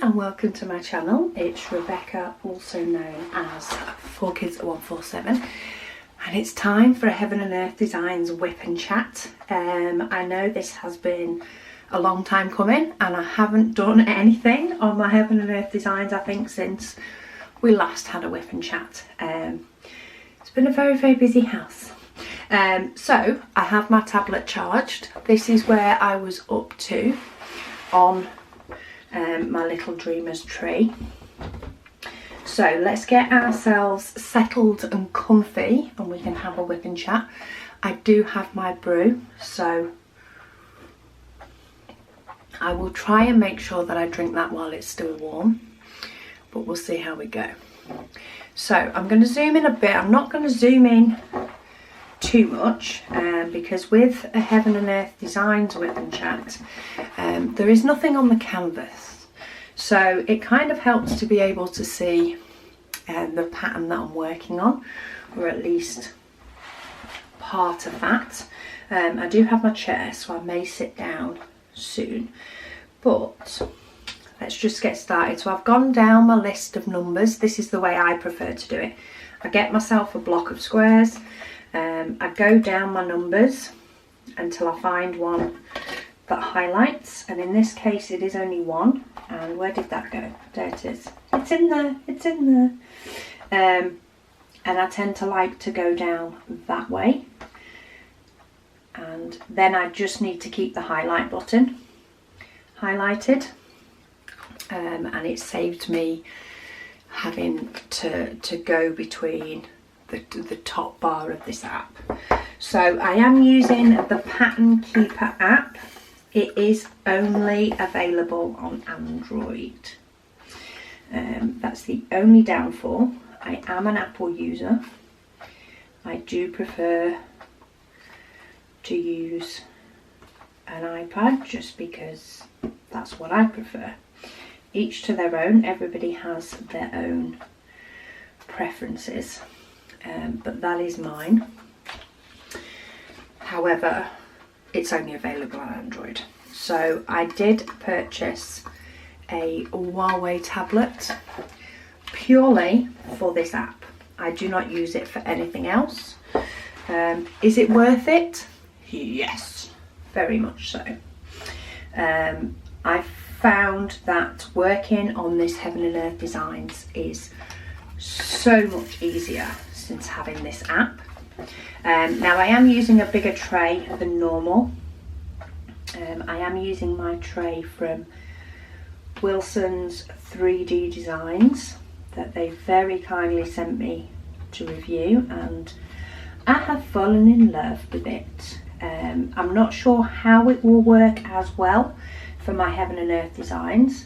and welcome to my channel. It's Rebecca, also known as 4Kids at 147, and it's time for a Heaven and Earth Designs WIP and Chat. I know this has been a long time coming and I haven't done anything on my Heaven and Earth Designs, I think, since we last had a WIP and Chat. It's been a very busy house. So I have my tablet charged. This is where I was up to on my little dreamer's tree. So let's get ourselves settled and comfy and we can have a WIP and Chat. I do have my brew, so I will try and make sure that I drink that while it's still warm, but we'll see how we go. So I'm going to zoom in a bit. I'm not going to zoom in too much because with a Heaven and Earth Designs WIP and Chat, there is nothing on the canvas, so it kind of helps to be able to see the pattern that I'm working on, or at least part of that. I do have my chair, so I may sit down soon, but let's just get started. So I've gone down my list of numbers. This is the way I prefer to do it. I get myself a block of squares. I go down my numbers until I find one that highlights, and in this case it is only one. And where did that go? There it is. It's in there, it's in there. And I tend to like to go down that way, and then I just need to keep the highlight button highlighted, and it saved me having to go between the top bar of this app. So I am using the Pattern Keeper app. It is only available on Android. That's the only downfall. I am an Apple user. I do prefer to use an iPad just because that's what I prefer. Each to their own. Everybody has their own preferences. But that is mine. However, it's only available on Android. So I did purchase a Huawei tablet purely for this app. I do not use it for anything else. Is it worth it? Yes, very much so. I found that working on this Heaven and Earth Designs is so much easier since having this app. Now I am using a bigger tray than normal. I am using my tray from Wilson's 3D Designs that they very kindly sent me to review, and I have fallen in love with it. I'm not sure how it will work as well for my Heaven and Earth Designs,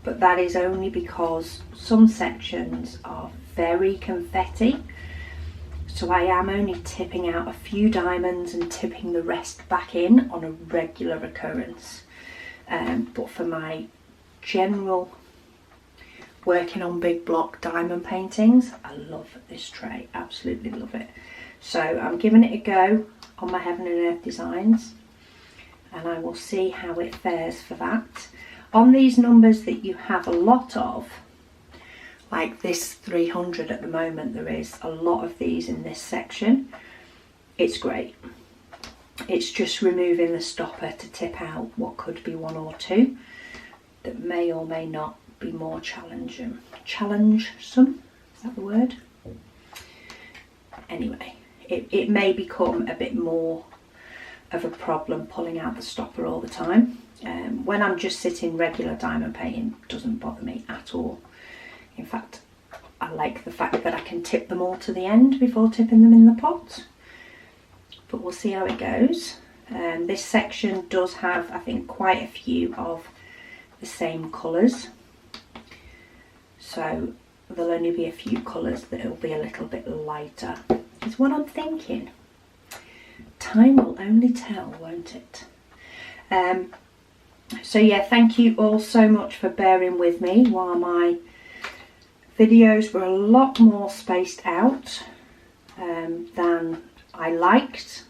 but that is only because some sections are very confetti. So I am only tipping out a few diamonds and tipping the rest back in on a regular occurrence. But for my general working on big block diamond paintings, I love this tray, absolutely love it. So I'm giving it a go on my Heaven and Earth Designs, and I will see how it fares for that. On these numbers that you have a lot of, like this 300 at the moment, there is a lot of these in this section. It's great. It's just removing the stopper to tip out what could be one or two that may or may not be more challenging. Challenge-some, is that the word? Anyway, it may become a bit more of a problem pulling out the stopper all the time. When I'm just sitting regular diamond painting, it doesn't bother me at all. In fact, I like the fact that I can tip them all to the end before tipping them in the pot. But we'll see how it goes. This section does have, I think, quite a few of the same colours. So there'll only be a few colours that will be a little bit lighter, is what I'm thinking. Time will only tell, won't it? So yeah, thank you all so much for bearing with me while my videos were a lot more spaced out than I liked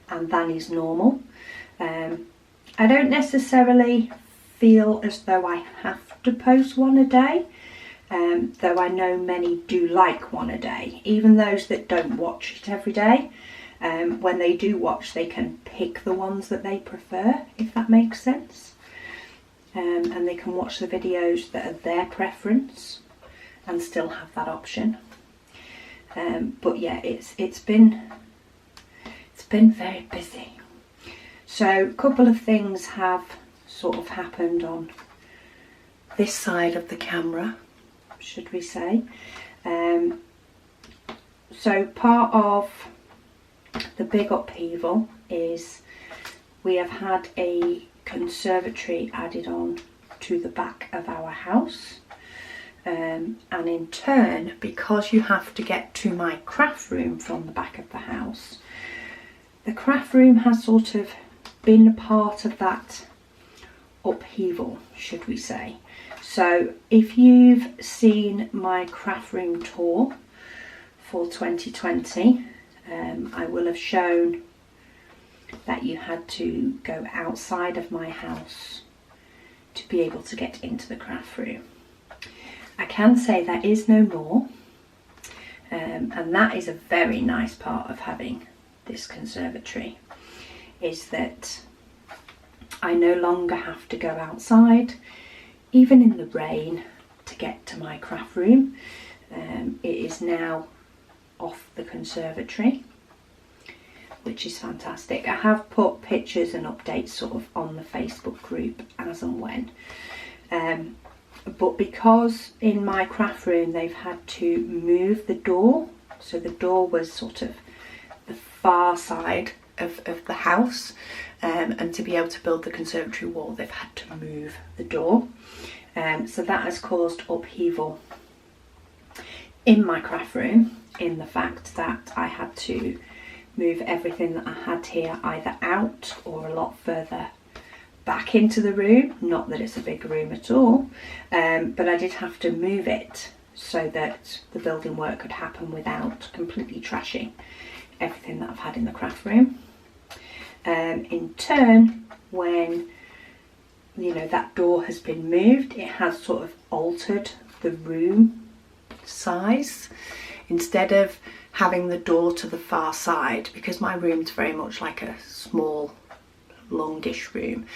and than is normal. I don't necessarily feel as though I have to post one a day, though I know many do like one a day. Even those that don't watch it every day, when they do watch, they can pick the ones that they prefer, if that makes sense. And they can watch the videos that are their preference and still have that option. But yeah, it's been very busy. So a couple of things have sort of happened on this side of the camera, should we say. So part of the big upheaval is we have had a conservatory added on to the back of our house, and in turn, because you have to get to my craft room from the back of the house, the craft room has sort of been a part of that upheaval, should we say. So if you've seen my craft room tour for 2020, I will have shown that you had to go outside of my house to be able to get into the craft room. I can say that is no more, and that is a very nice part of having this conservatory, is that I no longer have to go outside, even in the rain, to get to my craft room. It is now off the conservatory, which is fantastic. I have put pictures and updates sort of on the Facebook group as and when. But because in my craft room they've had to move the door, so the door was sort of the far side of the house, and to be able to build the conservatory wall they've had to move the door. So that has caused upheaval in my craft room, in the fact that I had to move everything that I had here either out or a lot further back into the room. Not that it's a big room at all, but I did have to move it so that the building work could happen without completely trashing everything that I've had in the craft room. In turn, when that door has been moved, it has sort of altered the room size. Instead of having the door to the far side, because my room's very much like a small longish room,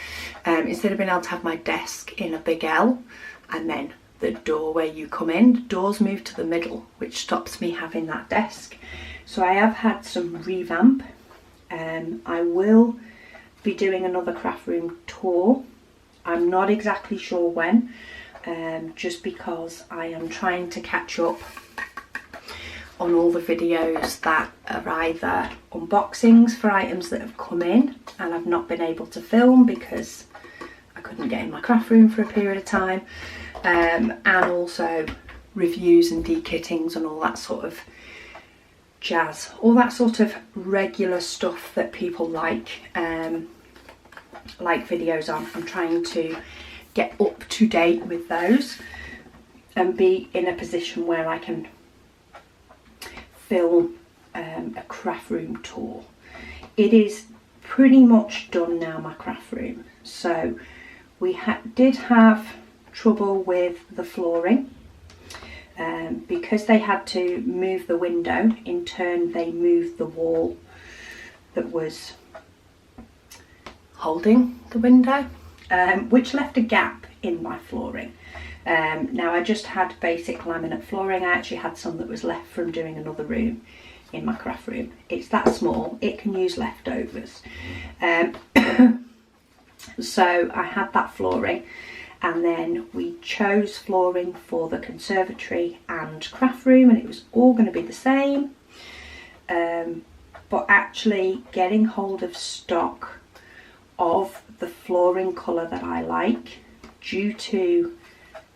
instead of being able to have my desk in a big L and then the door where you come in, the doors move to the middle, which stops me having that desk. So I have had some revamp. I will be doing another craft room tour. I'm not exactly sure when, just because I am trying to catch up on all the videos that are either unboxings for items that have come in and I've not been able to film because I couldn't get in my craft room for a period of time, and also reviews and dekittings and all that sort of jazz, all that sort of regular stuff that people like videos on. I'm trying to get up to date with those and be in a position where I can film a craft room tour. It is pretty much done now, my craft room. So we did have trouble with the flooring, because they had to move the window. In turn, they moved the wall that was holding the window, which left a gap in my flooring. Now I just had basic laminate flooring. I actually had some that was left from doing another room in my craft room. It's that small, it can use leftovers. So I had that flooring, and then we chose flooring for the conservatory and craft room, and it was all going to be the same. But actually getting hold of stock of the flooring colour that I like, due to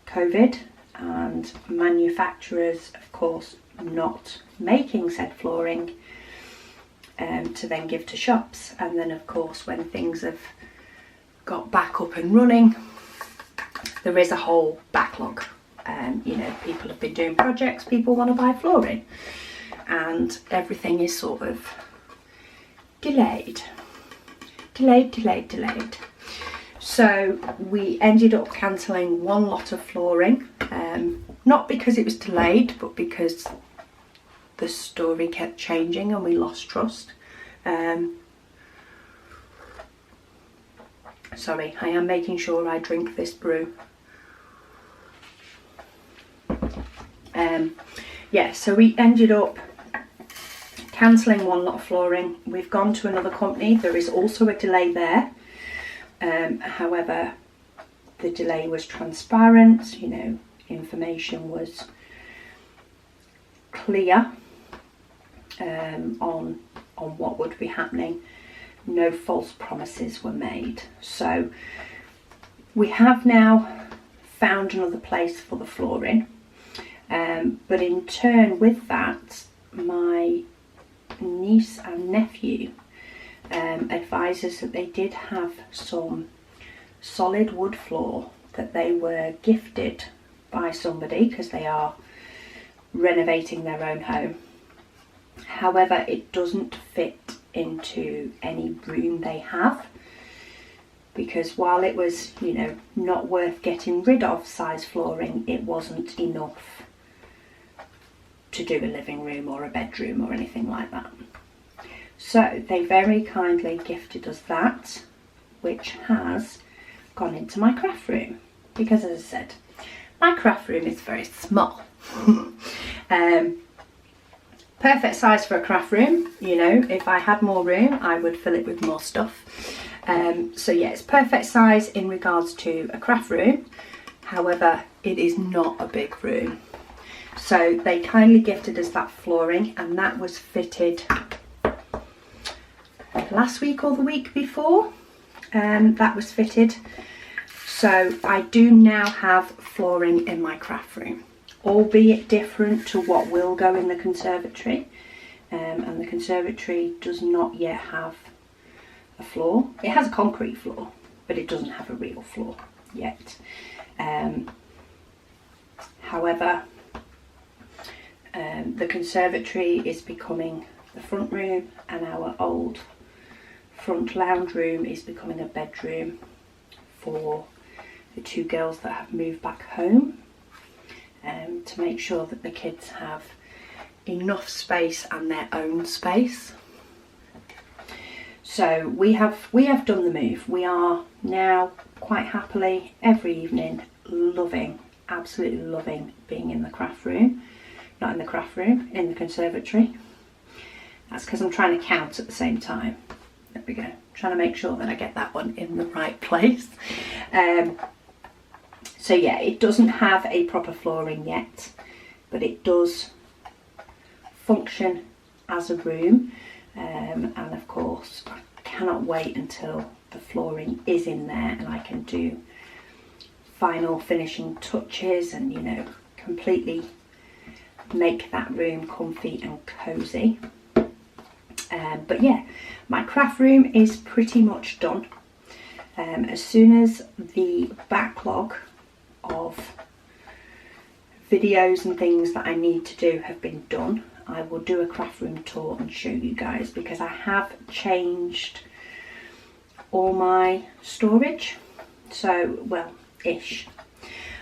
COVID and manufacturers of course not making said flooring, to then give to shops, and then of course when things have got back up and running, there is a whole backlog. People have been doing projects, people want to buy flooring, and everything is sort of delayed. So we ended up cancelling one lot of flooring, not because it was delayed, but because the story kept changing and we lost trust. Sorry, I am making sure I drink this brew. Yeah, so we ended up cancelling one lot of flooring. We've gone to another company. There is also a delay there. However, the delay was transparent, you know, information was clear on what would be happening. No false promises were made. So we have now found another place for the flooring, but in turn with that, my niece and nephew advises that they did have some solid wood floor that they were gifted by somebody because they are renovating their own home. However, it doesn't fit into any room they have, because while it was, you know, not worth getting rid of size flooring, it wasn't enough to do a living room or a bedroom or anything like that. So they very kindly gifted us that, which has gone into my craft room, because as I said, my craft room is very small. Perfect size for a craft room. You know, if I had more room, I would fill it with more stuff. So yeah, it's perfect size in regards to a craft room. However, it is not a big room. So they kindly gifted us that flooring, and that was fitted last week or the week before. That was fitted. So I do now have flooring in my craft room, albeit different to what will go in the conservatory. And the conservatory does not yet have a floor. It has a concrete floor, but it doesn't have a real floor yet. However, the conservatory is becoming the front room, and our old front lounge room is becoming a bedroom for the two girls that have moved back home, to make sure that the kids have enough space and their own space. So we have done the move. We are now quite happily every evening absolutely loving being in the craft room. Not in the craft room, in the conservatory. That's because I'm trying to count at the same time. There we go. I'm trying to make sure that I get that one in the right place. So yeah, it doesn't have a proper flooring yet, but it does function as a room. And of course, I cannot wait until the flooring is in there and I can do final finishing touches and, you know, completely make that room comfy and cozy. But yeah, my craft room is pretty much done. As soon as the backlog of videos and things that I need to do have been done, I will do a craft room tour and show you guys, because I have changed all my storage. So, well, ish.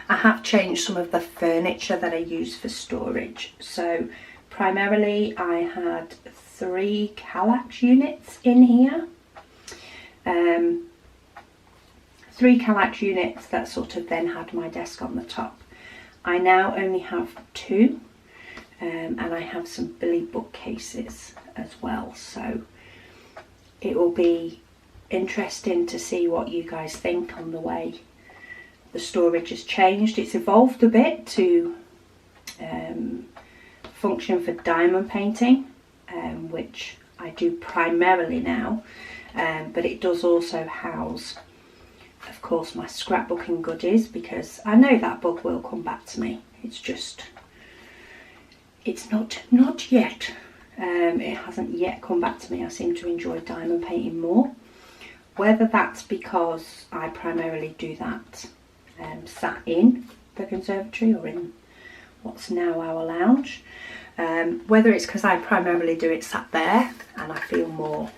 I have changed some of the furniture that I use for storage. So primarily I had 3 Kallax units in here. 3 Kallax units that sort of then had my desk on the top. I now only have 2, and I have some Billy bookcases as well. So it will be interesting to see what you guys think on the way the storage has changed. It's evolved a bit to function for diamond painting, which I do primarily now, but it does also house, of course, my scrapbooking goodies, because I know that book will come back to me. It's just, it's not yet. It hasn't yet come back to me. I seem to enjoy diamond painting more. Whether that's because I primarily do that sat in the conservatory or in what's now our lounge, whether it's because I primarily do it sat there and I feel more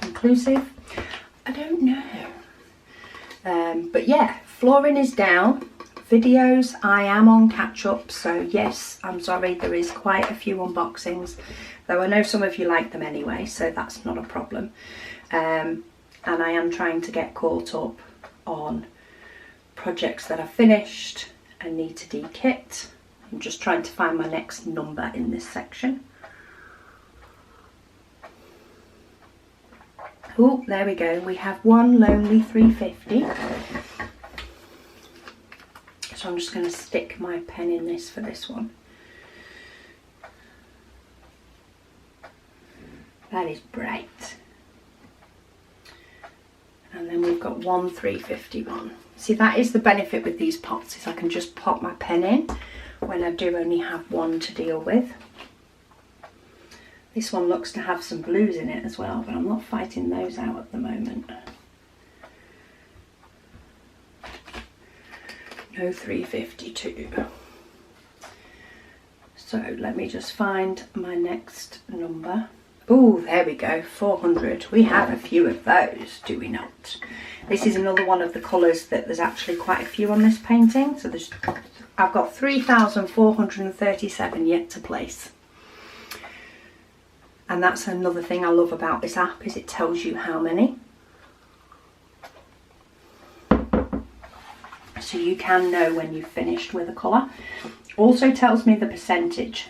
inclusive, I don't know. But yeah, flooring is down. Videos, I am on catch up, so yes, I'm sorry, there is quite a few unboxings, though I know some of you like them anyway, so that's not a problem. And I am trying to get caught up on projects that I've finished and need to de-kit. I'm just trying to find my next number in this section. Oh, there we go, we have one lonely 350. So I'm just going to stick my pen in this for this one. That is bright. And then we've got one 351. See, that is the benefit with these pots, is I can just pop my pen in when I do only have one to deal with. This one looks to have some blues in it as well, but I'm not fighting those out at the moment. No 352. So let me just find my next number. Oh, there we go, 400. We have a few of those, do we not? This is another one of the colours that there's actually quite a few on this painting. So I've got 3,437 yet to place. And that's another thing I love about this app, is it tells you how many. So you can know when you've finished with a colour. Also tells me the percentage.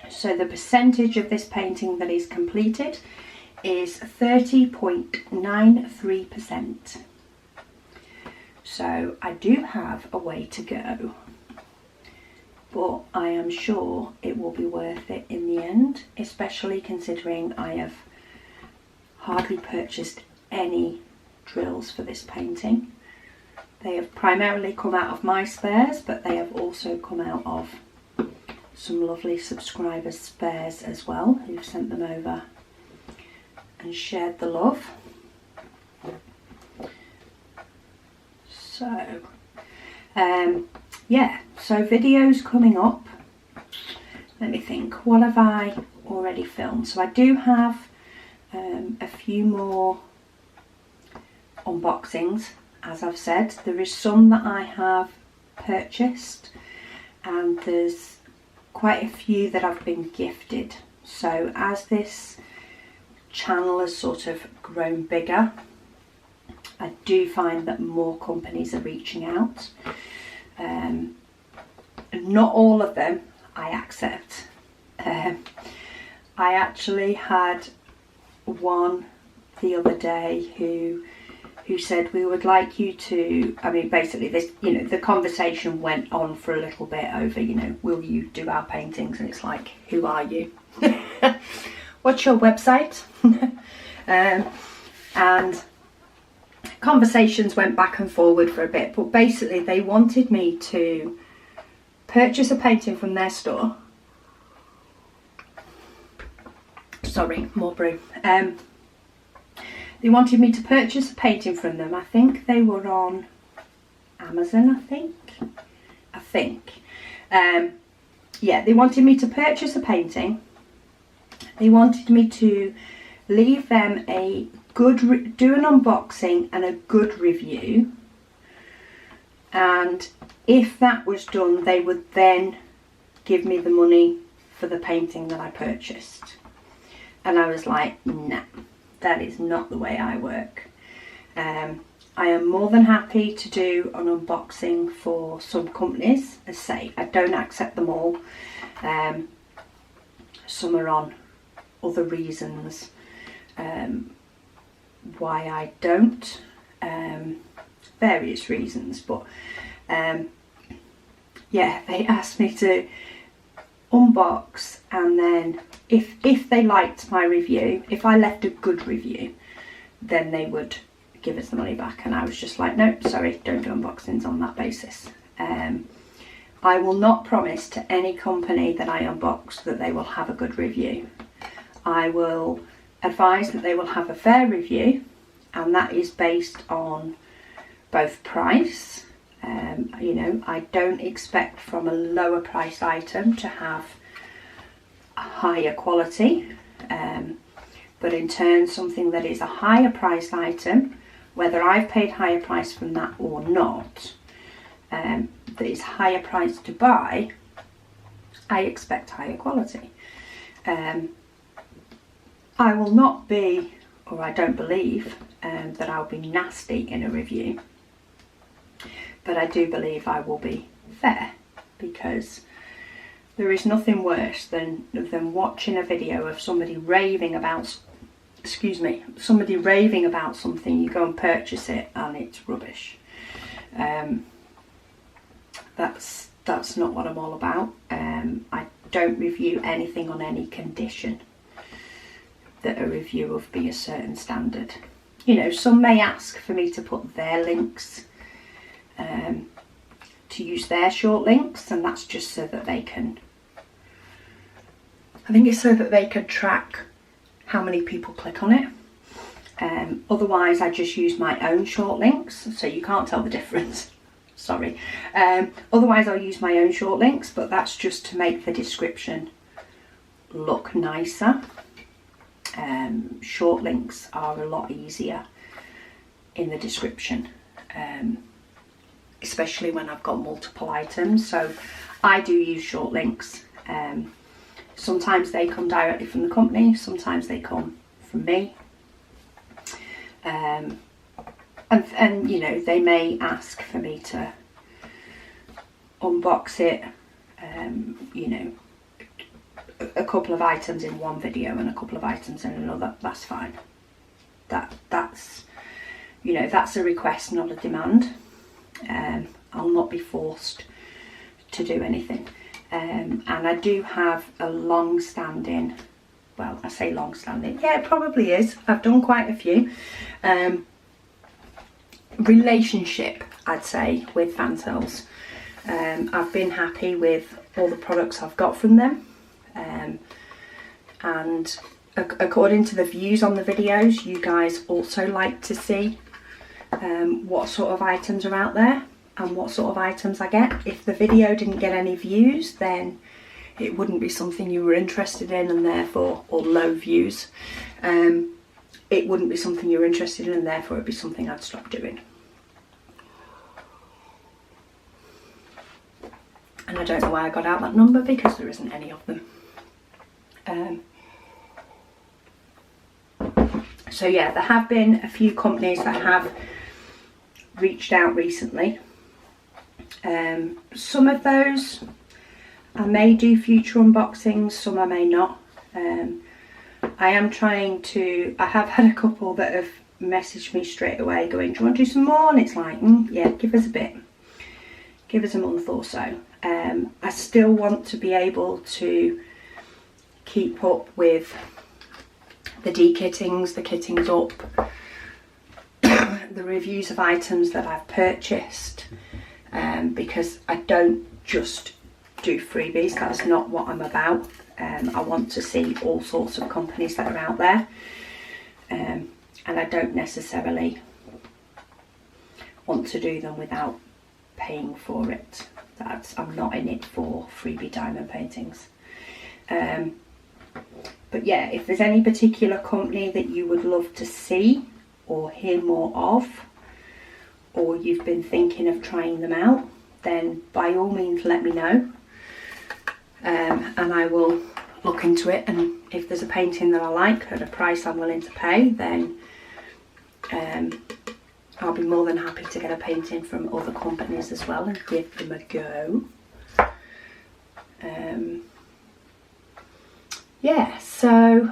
So the percentage of this painting that is completed is 30.93%. So I do have a way to go, but I am sure it will be worth it in the end, especially considering I have hardly purchased any drills for this painting. They have primarily come out of my spares, but they have also come out of some lovely subscribers' spares as well, who've sent them over and shared the love. So, yeah, so videos coming up. Let me think, what have I already filmed? So I do have a few more unboxings. As I've said, there is some that I have purchased, and there's quite a few that I've been gifted. So as this channel has sort of grown bigger, I do find that more companies are reaching out. Not all of them I accept. I actually had one the other day who said, we would like you to, I mean, basically this, you know, the conversation went on for a little bit over, you know, will you do our paintings? And it's like, who are you? What's your website? And conversations went back and forward for a bit, but basically they wanted me to purchase a painting from their store. Sorry, more brew. They wanted me to purchase a painting from them. I think they were on Amazon, I think. Yeah, they wanted me to purchase a painting. They wanted me to leave them a good, do an unboxing and a good review. And if that was done, they would then give me the money for the painting that I purchased. And I was like, nah. That is not the way I work. I am more than happy to do an unboxing for some companies. As I say, I don't accept them all. Some are on other reasons why I don't. Various reasons, but yeah, they asked me to unbox, and then if they liked my review, if I left a good review, then they would give us the money back. And I was just like, no, sorry, don't do unboxings on that basis. I will not promise to any company that I unbox that they will have a good review. I will advise that they will have a fair review, and that is based on both price. You know, I don't expect from a lower priced item to have a higher quality, but in turn something that is a higher priced item, whether I've paid higher price from that or not, that is higher price to buy, I expect higher quality. I will not be, or I don't believe that I'll be nasty in a review, but I do believe I will be fair, because there is nothing worse than watching a video of somebody raving about, somebody raving about something, you go and purchase it and it's rubbish. That's not what I'm all about. I don't review anything on any condition that a review will be a certain standard. You know, some may ask for me to put their links, to use their short links, and that's just so that they can, I think it's so that they can track how many people click on it. Otherwise I just use my own short links, so you can't tell the difference. Sorry. Otherwise I'll use my own short links, but that's just to make the description look nicer. Short links are a lot easier in the description, especially when I've got multiple items. So I do use short links. Sometimes they come directly from the company, sometimes they come from me. And you know, they may ask for me to unbox it, you know, a couple of items in one video and a couple of items in another. That's fine. That's you know, that's a request, not a demand. I'll not be forced to do anything. And I do have a long-standing, well, I say long-standing, yeah, it probably is, I've done quite a few, relationship, I'd say, with Fantails. I've been happy with all the products I've got from them, and according to the views on the videos, you guys also like to see what sort of items are out there and what sort of items I get. If the video didn't get any views, then it wouldn't be something you were interested in, and therefore, or low views, it wouldn't be something you were interested in, and therefore it'd be something I'd stop doing. And I don't know why I got out that number, because there isn't any of them. So yeah, there have been a few companies that have reached out recently. Some of those I may do future unboxings, some I may not. I am trying to, I have had a couple that have messaged me straight away going, do you want to do some more? And it's like, yeah, give us a bit. Give us a month or so. I still want to be able to keep up with the de-kittings, the kittings up, the reviews of items that I've purchased, because I don't just do freebies. That's not what I'm about. I want to see all sorts of companies that are out there, and I don't necessarily want to do them without paying for it. I'm not in it for freebie diamond paintings. But yeah, if there's any particular company that you would love to see or hear more of, or you've been thinking of trying them out, then by all means let me know, and I will look into it. And if there's a painting that I like at a price I'm willing to pay, then I'll be more than happy to get a painting from other companies as well and give them a go. Yeah, so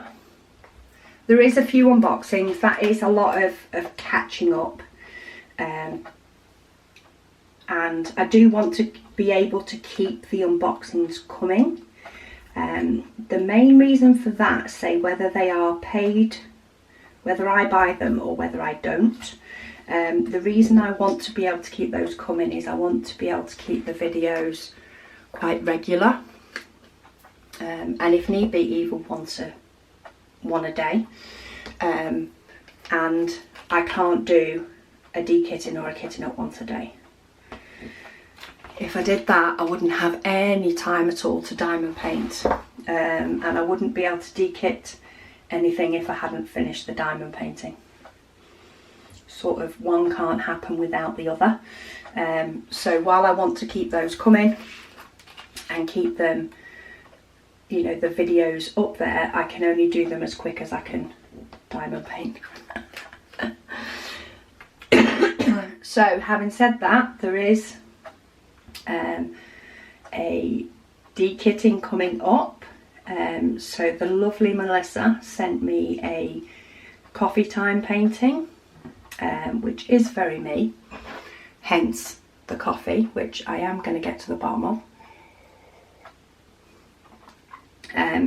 there is a few unboxings. That is a lot of catching up, and I do want to be able to keep the unboxings coming. The main reason for that, say whether they are paid, whether I buy them or whether I don't, the reason I want to be able to keep those coming is I want to be able to keep the videos quite regular, and if need be even one a day, and I can't do a de-kitting or a kitting up once a day. If I did that, I wouldn't have any time at all to diamond paint, and I wouldn't be able to de-kit anything if I hadn't finished the diamond painting. sort of one can't happen without the other. So while I want to keep those coming and keep them, you know, the videos up there, I can only do them as quick as I can diamond paint. So having said that, there is a de-kitting coming up. So the lovely Melissa sent me a coffee time painting, which is very me, hence the coffee, which I am going to get to the bottom of.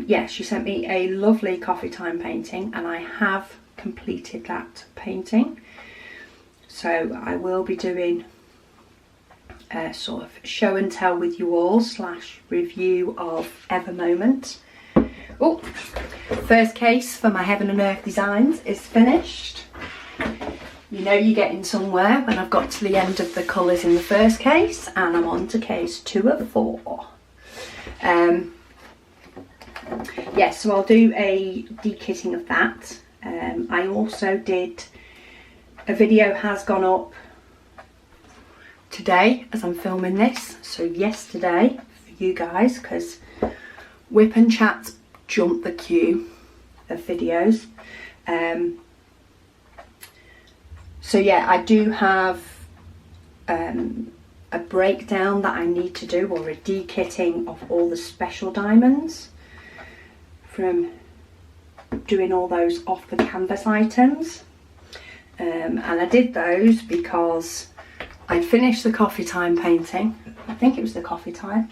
Yeah, she sent me a lovely coffee time painting, and I have completed that painting. So I will be doing a sort of show and tell with you all / review of Ever Moment. Oh, first case for my Heaven and Earth designs is finished. You know you're getting somewhere when I've got to the end of the colours in the first case, and I'm on to case 2 of 4. Yeah, so I'll do a de-kitting of that. I also did, a video has gone up today as I'm filming this, so yesterday for you guys, because WIP Chats jumped the queue of videos. So yeah, I do have a breakdown that I need to do, or a de-kitting of all the special diamonds from doing all those off the canvas items. And I did those because I finished the coffee time painting. I think it was the coffee time.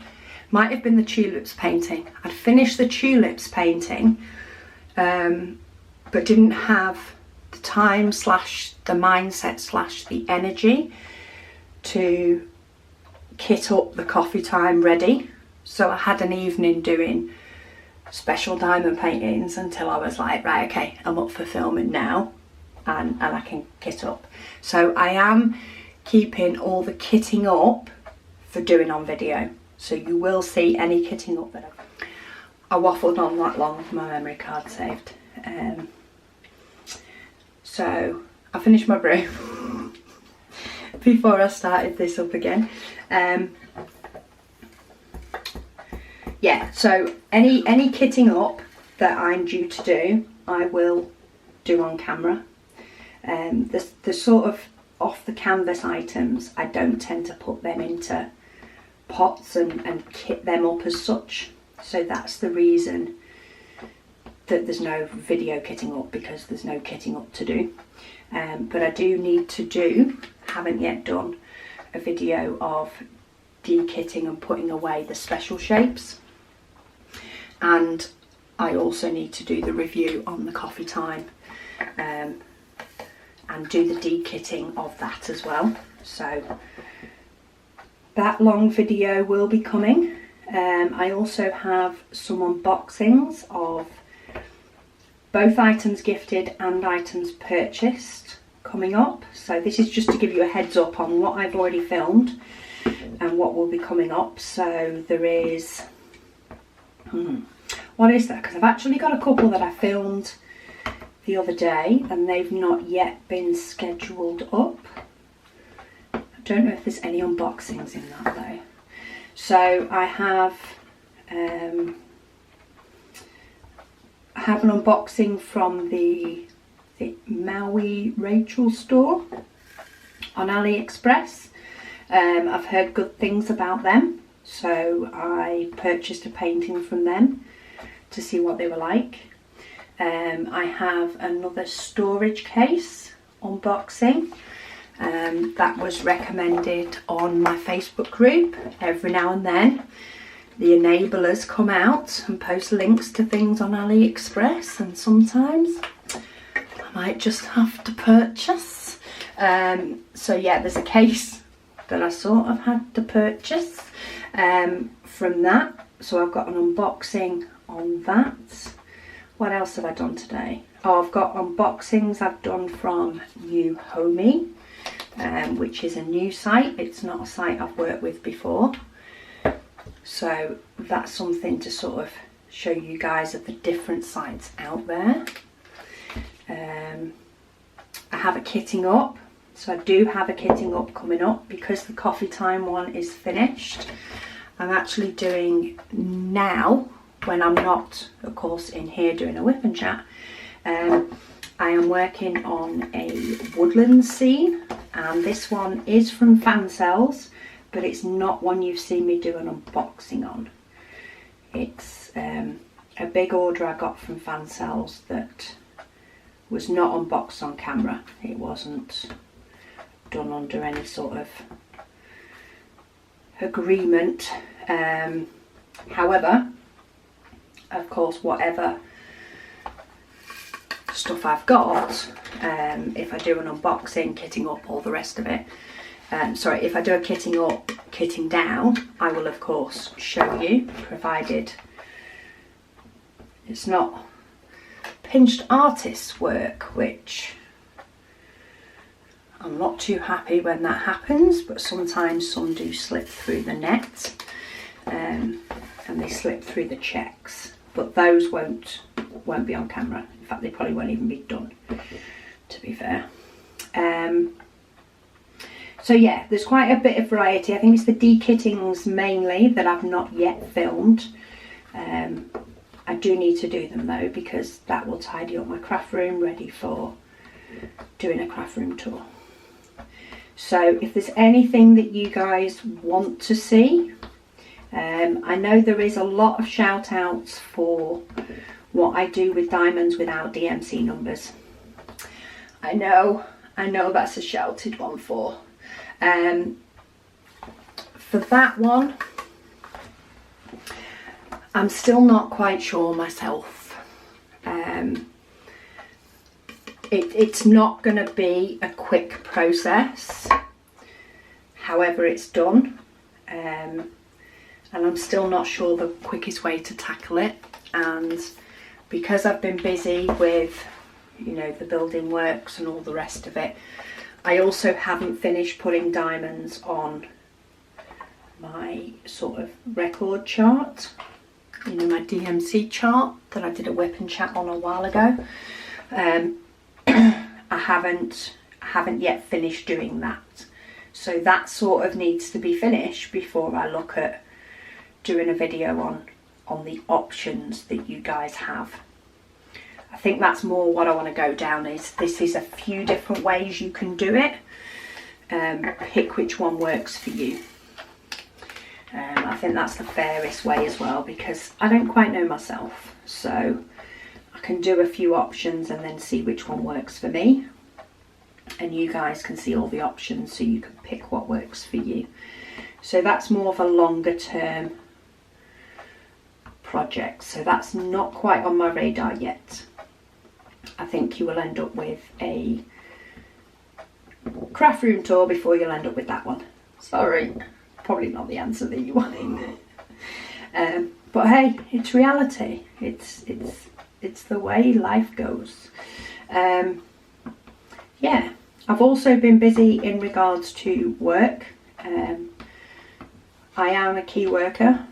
Might have been the tulips painting. I'd finished the tulips painting, but didn't have the time / the mindset / the energy to kit up the coffee time ready. So I had an evening doing special diamond paintings until I was like, right, okay, I'm up for filming now, and I can kit up. So I am keeping all the kitting up for doing on video. So you will see any kitting up that I waffled on that long for my memory card saved. So I finished my brew before I started this up again. Yeah, so any kitting up that I'm due to do, I will do on camera. The sort of off the canvas items, I don't tend to put them into pots and kit them up as such. So that's the reason that there's no video kitting up, because there's no kitting up to do. But I do need to do, haven't yet done, a video of de-kitting and putting away the special shapes. And I also need to do the review on the coffee time, and do the de-kitting of that as well. So that long video will be coming. I also have some unboxings of both items gifted and items purchased coming up. So this is just to give you a heads up on what I've already filmed and what will be coming up. So there is, what is that? Because I've actually got a couple that I filmed the other day and they've not yet been scheduled up. I don't know if there's any unboxings in that though. So I have an unboxing from the Maui Rachel store on AliExpress. I've heard good things about them, so I purchased a painting from them to see what they were like. I have another storage case unboxing that was recommended on my Facebook group. Every now and then the enablers come out and post links to things on AliExpress, and sometimes I might just have to purchase. So yeah, there's a case that I sort of had to purchase from that. So I've got an unboxing on that. What else have I done today? Oh, I've got unboxings I've done from New Homey, which is a new site. It's not a site I've worked with before. So that's something to sort of show you guys of the different sites out there. I have a kitting up So I do have a kitting up coming up because the coffee time one is finished. I'm actually doing now, when I'm not, of course, in here doing a WIP and chat, I am working on a woodland scene, and this one is from Fan Cells, but it's not one you've seen me do an unboxing on. It's a big order I got from Fan Cells that was not unboxed on camera. It wasn't done under any sort of agreement. However, of course, whatever stuff I've got, if I do an unboxing, kitting up, all the rest of it, sorry, if I do a kitting up, kitting down, I will of course show you, provided it's not pinched artist's work, which I'm not too happy when that happens, but sometimes some do slip through the net, and they slip through the checks, but those won't be on camera. In fact, they probably won't even be done, to be fair. So yeah, there's quite a bit of variety. I think it's the de-kittings mainly that I've not yet filmed. I do need to do them though, because that will tidy up my craft room, ready for doing a craft room tour. So if there's anything that you guys want to see, I know there is a lot of shout outs for what I do with diamonds without DMC numbers. I know that's a shouted one for. For that one, I'm still not quite sure myself. It's not going to be a quick process, however it's done, and I'm still not sure the quickest way to tackle it. And because I've been busy with, you know, the building works and all the rest of it, I also haven't finished putting diamonds on my sort of record chart, you know, my DMC chart that I did a WIP and chat on a while ago. I haven't yet finished doing that, so that sort of needs to be finished before I look at doing a video on the options that you guys have. I think that's more what I want to go down. Is this is a few different ways you can do it. Pick which one works for you. I think that's the fairest way as well, because I don't quite know myself, so I can do a few options and then see which one works for me, and you guys can see all the options so you can pick what works for you. So that's more of a longer term project, so that's not quite on my radar yet. I think you will end up with a craft room tour before you'll end up with that one. Sorry, probably not the answer that you wanted. But hey, it's reality. It's the way life goes. Yeah, I've also been busy in regards to work. I am a key worker,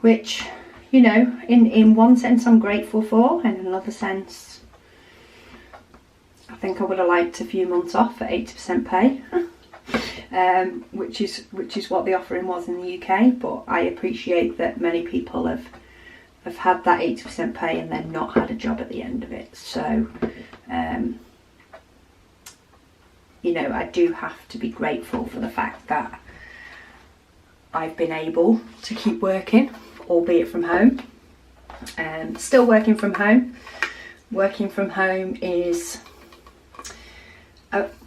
which, you know, in one sense I'm grateful for, and in another sense I think I would have liked a few months off at 80% pay, which is what the offering was in the UK. But I appreciate that many people have had that 80% pay and then not had a job at the end of it. So you know, I do have to be grateful for the fact that I've been able to keep working, albeit from home. Still working from home. Working from home is,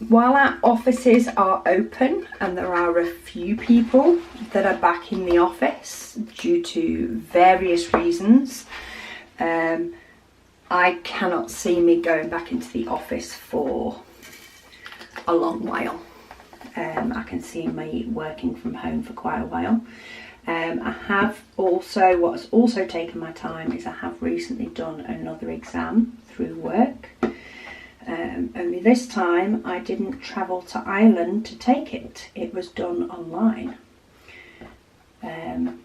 while our offices are open and there are a few people that are back in the office due to various reasons, I cannot see me going back into the office for a long while. I can see me working from home for quite a while. I have also, what has also taken my time is I have recently done another exam through work. Only this time I didn't travel to Ireland to take it. It was done online,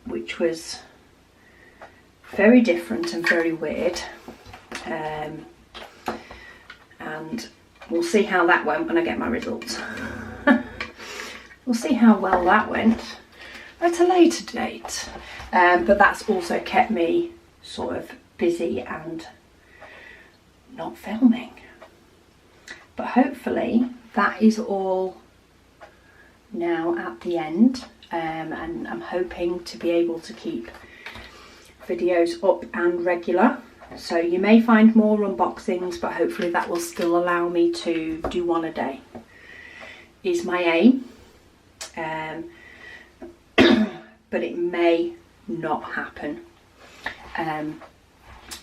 which was very different and very weird. and we'll see how that went when I get my results. We'll see how well that went at a later date. But that's also kept me sort of busy and not filming. But hopefully that is all now at the end, and I'm hoping to be able to keep videos up and regular. So you may find more unboxings, but hopefully that will still allow me to do one a day, is my aim. But it may not happen.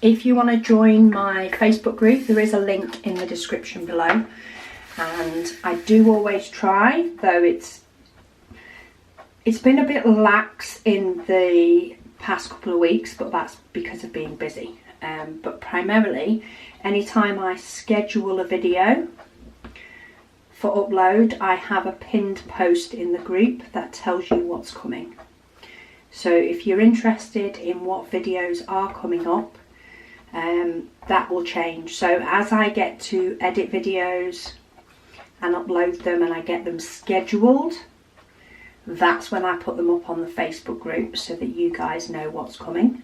If you want to join my Facebook group, there is a link in the description below, and I do always try, though it's been a bit lax in the past couple of weeks, but that's because of being busy. But primarily, anytime I schedule a video for upload, I have a pinned post in the group that tells you what's coming. So if you're interested in what videos are coming up, that will change. So as I get to edit videos and upload them and I get them scheduled, that's when I put them up on the Facebook group so that you guys know what's coming.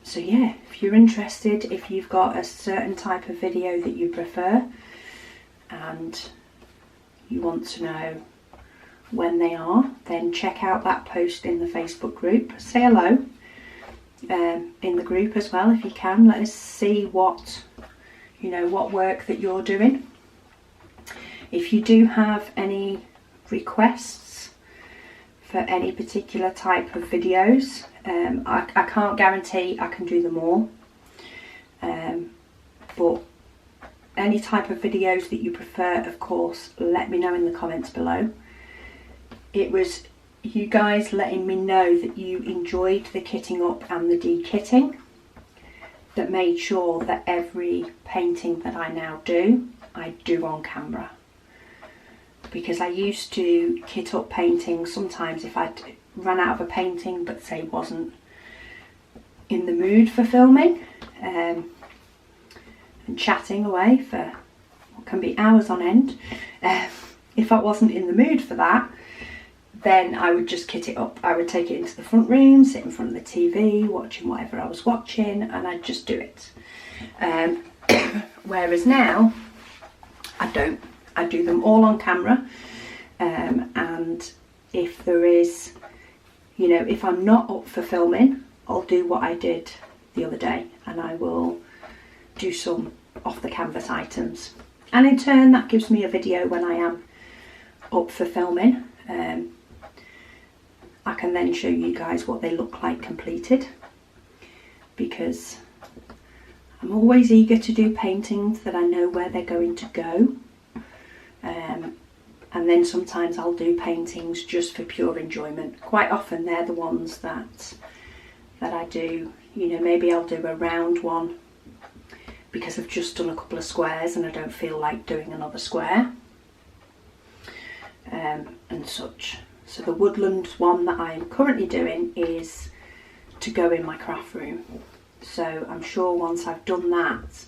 So yeah, if you're interested, if you've got a certain type of video that you prefer and you want to know when they are, then check out that post in the Facebook group. Say hello in the group as well if you can. Let us see what work that you're doing. If you do have any requests for any particular type of videos, I can't guarantee I can do them all, but any type of videos that you prefer, of course, let me know in the comments below. It was you guys letting me know that you enjoyed the kitting up and the de-kitting that made sure that every painting that I now do, I do on camera. Because I used to kit up paintings sometimes if I'd run out of a painting but say wasn't in the mood for filming, and chatting away for what can be hours on end. If I wasn't in the mood for that, then I would just kit it up. I would take it into the front room, sit in front of the TV, watching whatever I was watching, and I'd just do it. Whereas now, I don't. I do them all on camera, and if there is, if I'm not up for filming, I'll do what I did the other day, and I will do some off the canvas items. And in turn, that gives me a video when I am up for filming. I can then show you guys what they look like completed, because I'm always eager to do paintings that I know where they're going to go. And then sometimes I'll do paintings just for pure enjoyment. Quite often they're the ones that I do, maybe I'll do a round one because I've just done a couple of squares and I don't feel like doing another square, and such. So the woodland one that I'm currently doing is to go in my craft room. So I'm sure once I've done that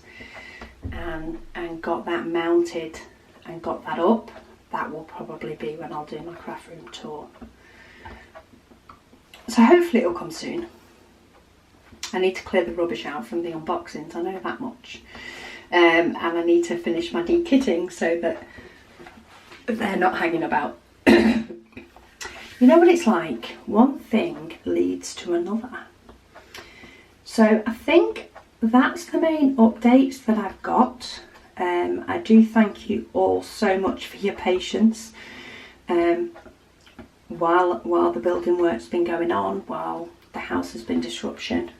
and got that mounted and got that up, that will probably be when I'll do my craft room tour. So hopefully it'll come soon. I need to clear the rubbish out from the unboxings, I know that much. And I need to finish my de-kitting so that they're not hanging about. You know what it's like? One thing leads to another. So I think that's the main updates that I've got. I do thank you all so much for your patience while the building work's been going on, while the house has been disruption.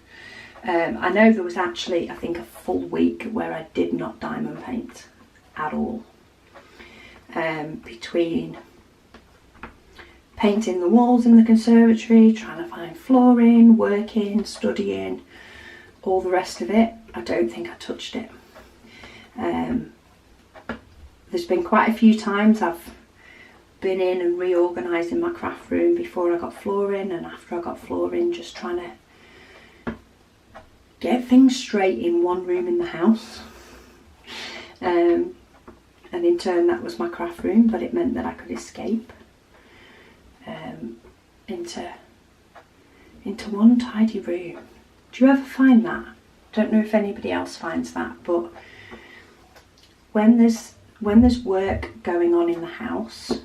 I know there was actually, I think, a full week where I did not diamond paint at all. Between painting the walls in the conservatory, trying to find flooring, working, studying, all the rest of it, I don't think I touched it. There's been quite a few times I've been in and reorganising my craft room before I got flooring and after I got flooring, just trying to get things straight in one room in the house. and in turn that was my craft room, but it meant that I could escape into one tidy room. Do you ever find that? Don't know if anybody else finds that, but when there's work going on in the house,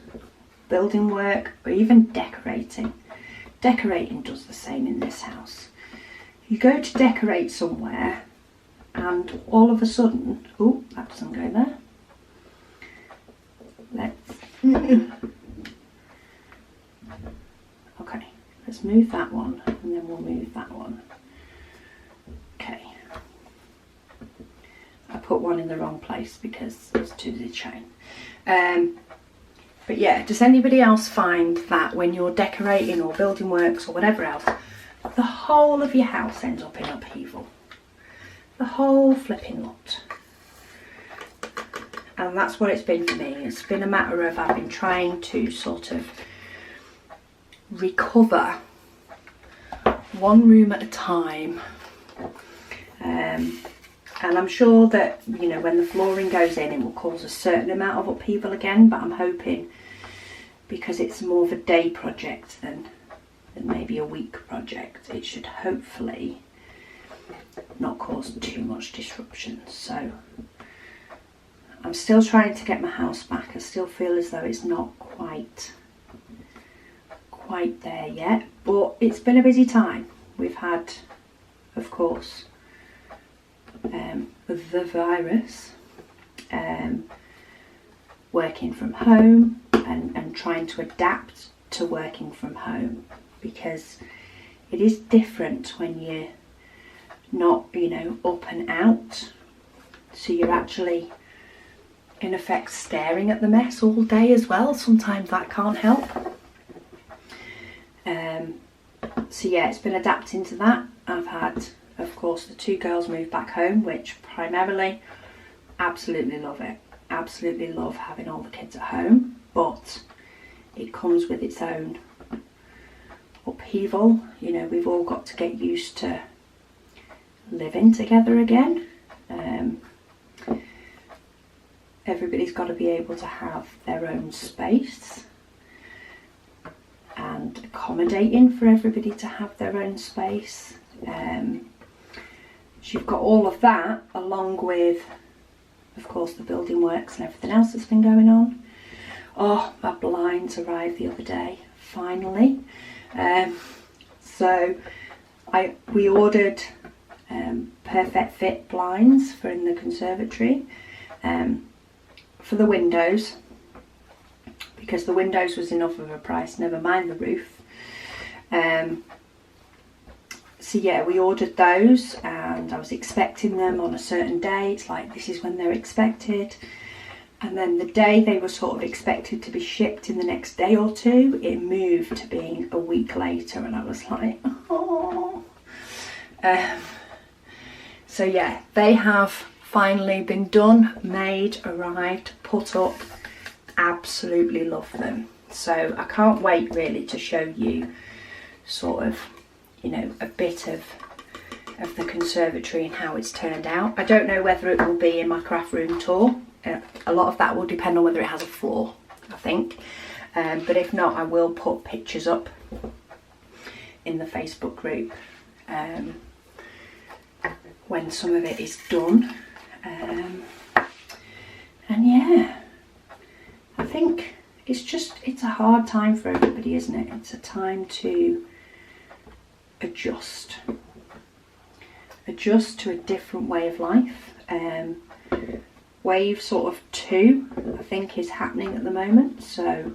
building work, or even decorating does the same in this house. You go to decorate somewhere and all of a sudden, oh, that doesn't go there. Okay, let's move that one and then we'll move that one. Okay. I put one in the wrong place because it's to the chain. But yeah, does anybody else find that when you're decorating or building works or whatever else, the whole of your house ends up in upheaval? The whole flipping lot. And that's what it's been for me. It's been a matter of I've been trying to sort of recover one room at a time. And I'm sure that, you know, when the flooring goes in, it will cause a certain amount of upheaval again, but I'm hoping, because it's more of a day project than maybe a week project, it should hopefully not cause too much disruption. So I'm still trying to get my house back. I still feel as though it's not quite there yet, but it's been a busy time. We've had, of course, the virus, working from home and trying to adapt to working from home, because it is different when you're not, you know, up and out, so you're actually in effect staring at the mess all day as well. Sometimes that can't help. So yeah, it's been adapting to that. I've had, of course, the two girls move back home, which primarily absolutely love it. Absolutely love having all the kids at home, but it comes with its own upheaval. You know, we've all got to get used to living together again. Everybody's got to be able to have their own space, and accommodating for everybody to have their own space. So you've got all of that, along with, of course, the building works and everything else that's been going on. Oh, my blinds arrived the other day, finally. So we ordered perfect fit blinds for in the conservatory, for the windows, because the windows was enough of a price, never mind the roof. So yeah, we ordered those, and I was expecting them on a certain date, like this is when they're expected. And then the day they were sort of expected to be shipped in the next day or two, it moved to being a week later, and I was like, oh. So yeah, they have finally been done, made, arrived, put up. Absolutely love them. So I can't wait really to show you sort of, you know, a bit of the conservatory and how it's turned out. I don't know whether it will be in my craft room tour. A lot of that will depend on whether it has a floor, I think. But if not, I will put pictures up in the Facebook group when some of it is done. And yeah, I think it's a hard time for everybody, isn't it? It's a time to adjust to a different way of life. Wave sort of 2, I think, is happening at the moment, so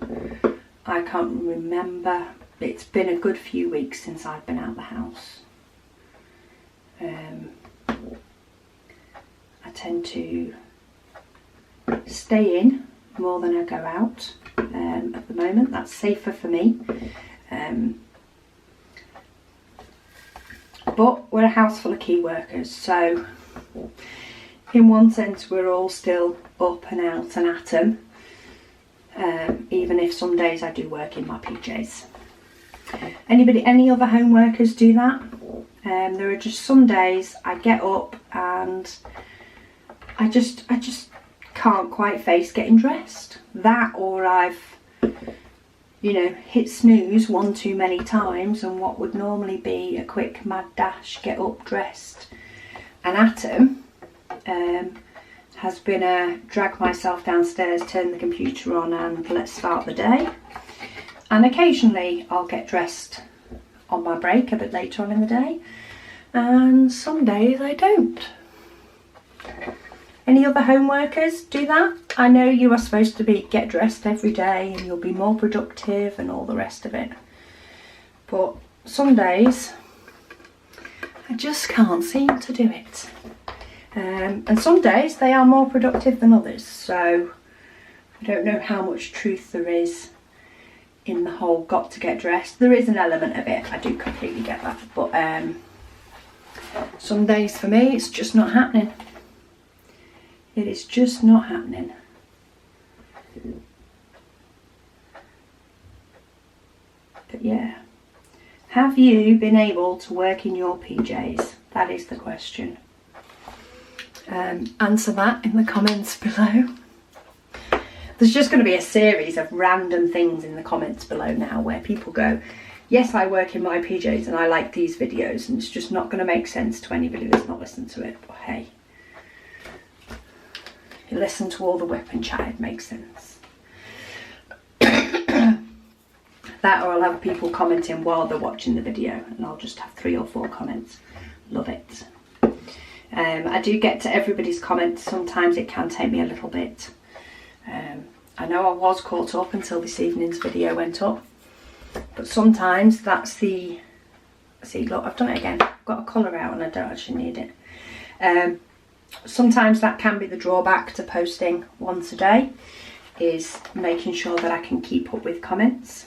I can't remember. It's been a good few weeks since I've been out of the house. I tend to stay in more than I go out at the moment. That's safer for me. But we're a house full of key workers, so in one sense we're all still up and out and at 'em, even if some days I do work in my PJs. Any other home workers do that? There are just some days I get up and I just can't quite face getting dressed. That, or I've, you know, hit snooze one too many times, and what would normally be a quick mad dash, get up, dressed, an atom, has been a drag myself downstairs, turn the computer on and let's start the day. And occasionally I'll get dressed on my break a bit later on in the day, and some days I don't. Any other home workers do that? I know you are supposed to get dressed every day and you'll be more productive and all the rest of it, but some days I just can't seem to do it. And some days they are more productive than others, so I don't know how much truth there is in the whole got to get dressed. There is an element of it, I do completely get that, but some days for me it's just not happening. It is just not happening. But yeah, have you been able to work in your PJs? That is the question. Answer that in the comments below. There's just going to be a series of random things in the comments below now where people go, yes, I work in my PJs and I like these videos, and it's just not going to make sense to anybody that's not listened to it. But hey, you listen to all the WIP and chat, it makes sense. That, or I'll have people commenting while they're watching the video and I'll just have 3 or 4 comments. Love it. I do get to everybody's comments. Sometimes it can take me a little bit. I know I was caught up until this evening's video went up, but sometimes that's the, see, look, I've done it again. I've got a colour out and I don't actually need it. Sometimes that can be the drawback to posting once a day, is making sure that I can keep up with comments.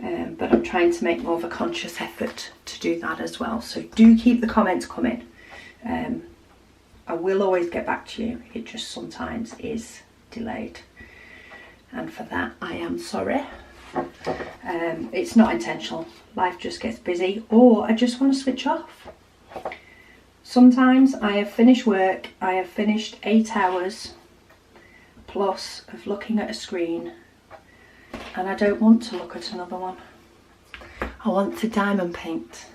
But I'm trying to make more of a conscious effort to do that as well. So do keep the comments coming. I will always get back to you. It just sometimes is delayed. And for that, I am sorry. It's not intentional. Life just gets busy, or I just want to switch off. Sometimes I have finished work, I have finished 8 hours plus of looking at a screen, and I don't want to look at another one. I want to diamond paint.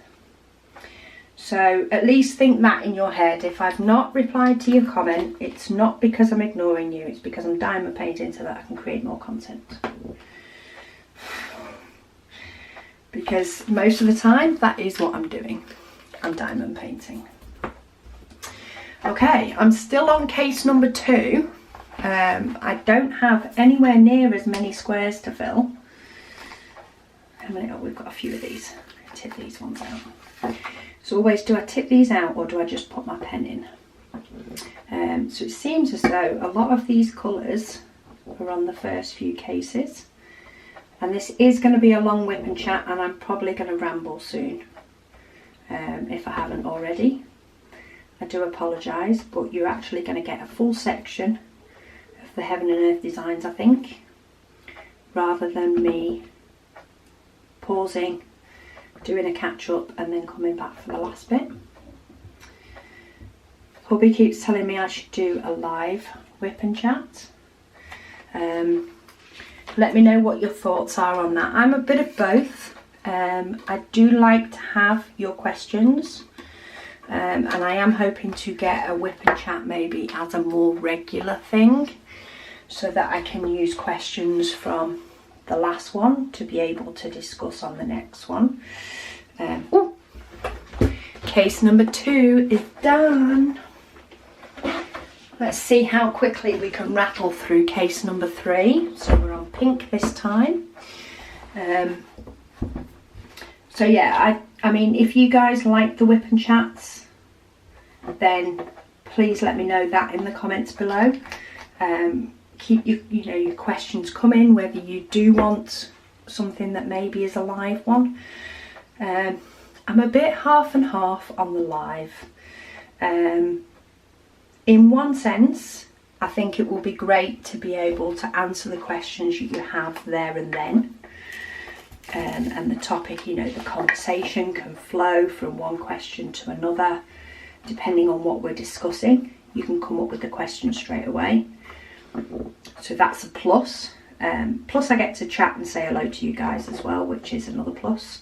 So at least think that in your head. If I've not replied to your comment, it's not because I'm ignoring you, it's because I'm diamond painting so that I can create more content. Because most of the time, that is what I'm doing. I'm diamond painting. Okay, I'm still on case number 2. I don't have anywhere near as many squares to fill. How many? Oh, we've got a few of these. Tip these ones out. So always, do I tip these out or do I just put my pen in? So it seems as though a lot of these colours are on the first few cases. And this is going to be a long WIP and chat, and I'm probably going to ramble soon, if I haven't already. I do apologise, but you're actually going to get a full section of the Heaven and Earth designs, I think, rather than me pausing, doing a catch up and then coming back for the last bit. Hubby keeps telling me I should do a live WIP and chat. Let me know what your thoughts are on that. I'm a bit of both. I do like to have your questions, and I am hoping to get a WIP and chat maybe as a more regular thing, so that I can use questions from the last one to be able to discuss on the next one. Case number 2 is done. Let's see how quickly we can rattle through case number 3. So we're on pink this time. So yeah, I mean, if you guys like the WIP and chats, then please let me know that in the comments below. Keep your questions coming, whether you do want something that maybe is a live one. I'm a bit half and half on the live. In one sense, I think it will be great to be able to answer the questions you have there and then. And the topic, the conversation can flow from one question to another, depending on what we're discussing. you can come up with the question straight away. So that's a plus. Plus I get to chat and say hello to you guys as well, which is another plus.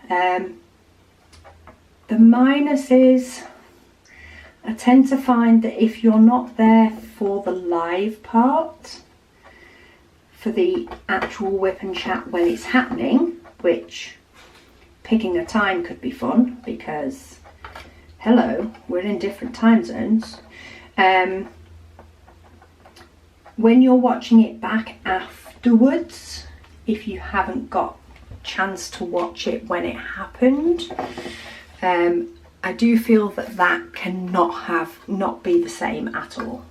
The minus is I tend to find that if you're not there for the live part, for the actual WIP and chat when it's happening, which picking a time could be fun because, hello, we're in different time zones. When you're watching it back afterwards, if you haven't got a chance to watch it when it happened, I do feel that that can not be the same at all.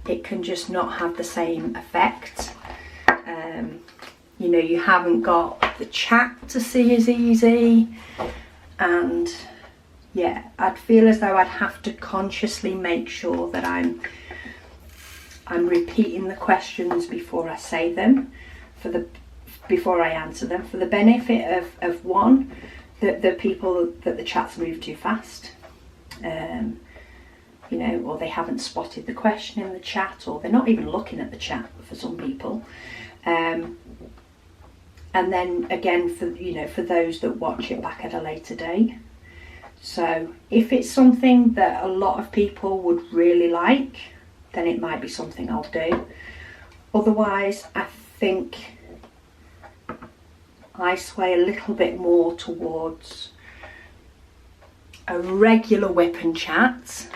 It can just not have the same effect. You know, you haven't got the chat to see as easy, and yeah, I'd feel as though I'd have to consciously make sure that I'm repeating the questions before I say them, before I answer them, for the benefit of one, the people that the chats move too fast, you know, or they haven't spotted the question in the chat, or they're not even looking at the chat for some people. And then again, for those that watch it back at a later date. So if it's something that a lot of people would really like, then it might be something I'll do. Otherwise, I think I sway a little bit more towards a regular WIP and chat,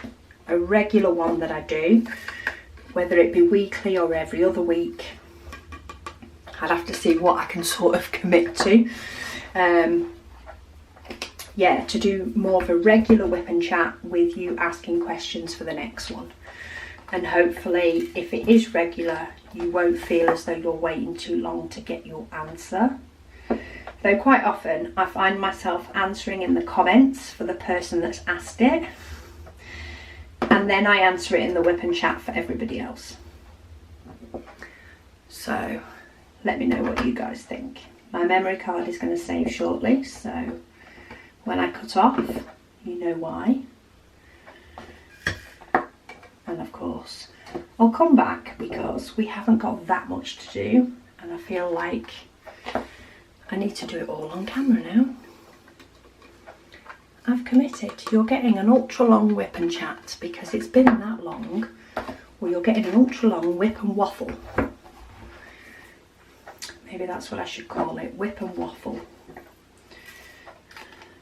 a regular one that I do, whether it be weekly or every other week. I'd have to see what I can sort of commit to. Yeah, to do more of a regular WIP and chat with you asking questions for the next one. And hopefully, if it is regular, you won't feel as though you're waiting too long to get your answer. Though quite often I find myself answering in the comments for the person that's asked it, and then I answer it in the WIP and chat for everybody else. So let me know what you guys think. My memory card is going to save shortly, so when I cut off, you know why. And of course, I'll come back because we haven't got that much to do, and I feel like I need to do it all on camera now. I've committed. You're getting an ultra long WIP and chat because it's been that long, or you're getting an ultra long WIP and waffle. Maybe that's what I should call it, WIP and waffle.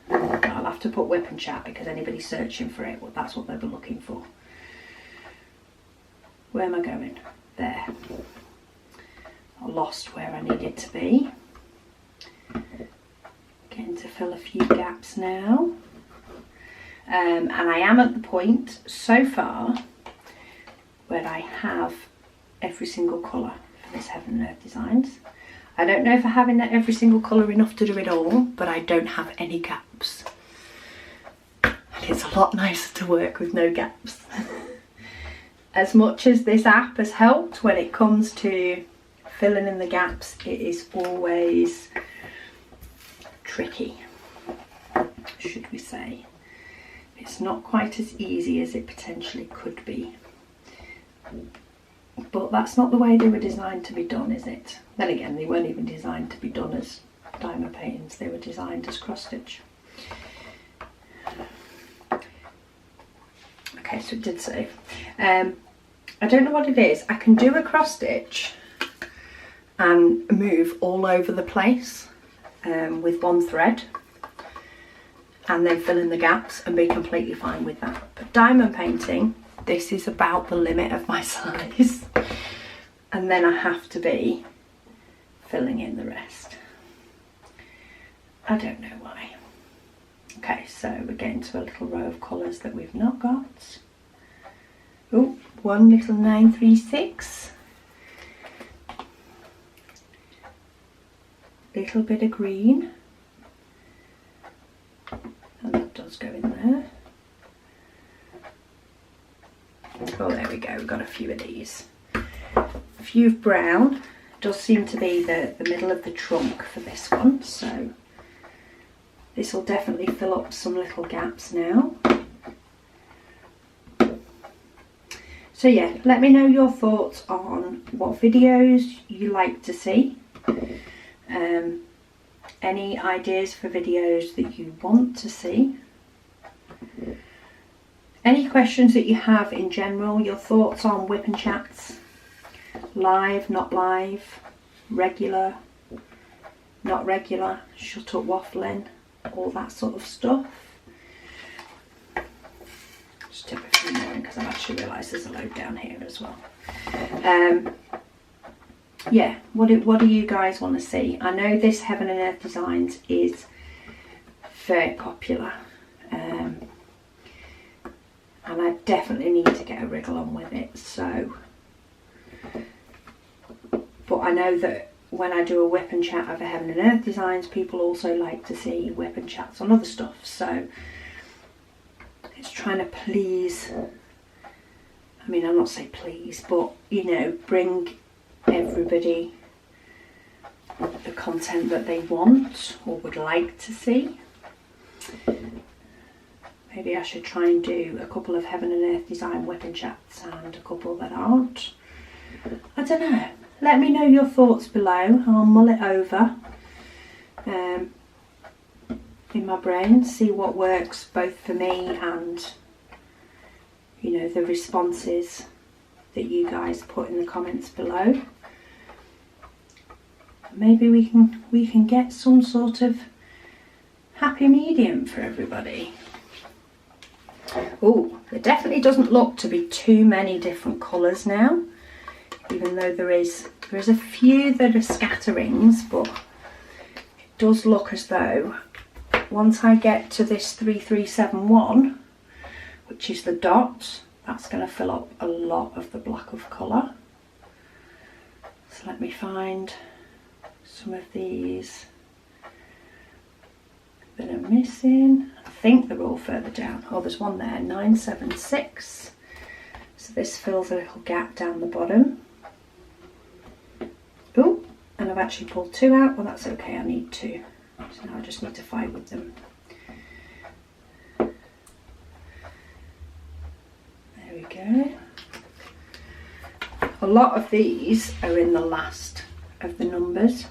But I'll have to put WIP and chat because anybody searching for it, well, that's what they'll be looking for. Where am I going? There. I lost where I needed to be. Getting to fill a few gaps now. And I am at the point so far where I have every single colour for this Heaven and Earth Designs. I don't know if I have every single colour enough to do it all, but I don't have any gaps. And it's a lot nicer to work with no gaps. As much as this app has helped when it comes to filling in the gaps, it is always tricky, should we say. It's not quite as easy as it potentially could be. But that's not the way they were designed to be done, is it? Then again, they weren't even designed to be done as diamond paintings, they were designed as cross stitch. Okay, so it did save. I don't know what it is. I can do a cross stitch and move all over the place with one thread, and then fill in the gaps and be completely fine with that. But diamond painting, this is about the limit of my size, and then I have to be filling in the rest. I don't know why. Okay, so we're getting to a little row of colours that we've not got. Oh, one little 936. Little bit of green. And that does go in there. Oh, there we go, we've got a few of these. A few of brown. Does seem to be the middle of the trunk for this one, so this will definitely fill up some little gaps now. So yeah, let me know your thoughts on what videos you like to see. Any ideas for videos that you want to see. Any questions that you have in general, your thoughts on WIP and Chats. Live, not live, regular, not regular, shut up waffling, all that sort of stuff. Just tip a few more in because I've actually realised there's a load down here as well. Yeah, what do you guys want to see? I know this Heaven and Earth Designs is very popular, and I definitely need to get a wriggle on with it. So, but I know that when I do a WIP and Chat over Heaven and Earth Designs, people also like to see WIP and Chats on other stuff. So it's trying to please. I mean, I'm not saying please, but you know, bring everybody the content that they want or would like to see. Maybe I should try and do a couple of Heaven and Earth Design WIP and Chats and a couple that aren't. I don't know. Let me know your thoughts below. I'll mull it over in my brain, see what works both for me and, you know, the responses that you guys put in the comments below. Maybe we can get some sort of happy medium for everybody. Oh, there definitely doesn't look to be too many different colours now, even though there is a few that are scatterings, but it does look as though once I get to this 3371, which is the dots, that's going to fill up a lot of the block of colour. So let me find some of these that are missing. I think they're all further down. Oh, there's one there, 976. So this fills a little gap down the bottom. Oh, and I've actually pulled two out. Well, that's okay, I need two. So now I just need to fight with them. There we go. A lot of these are in the last of the numbers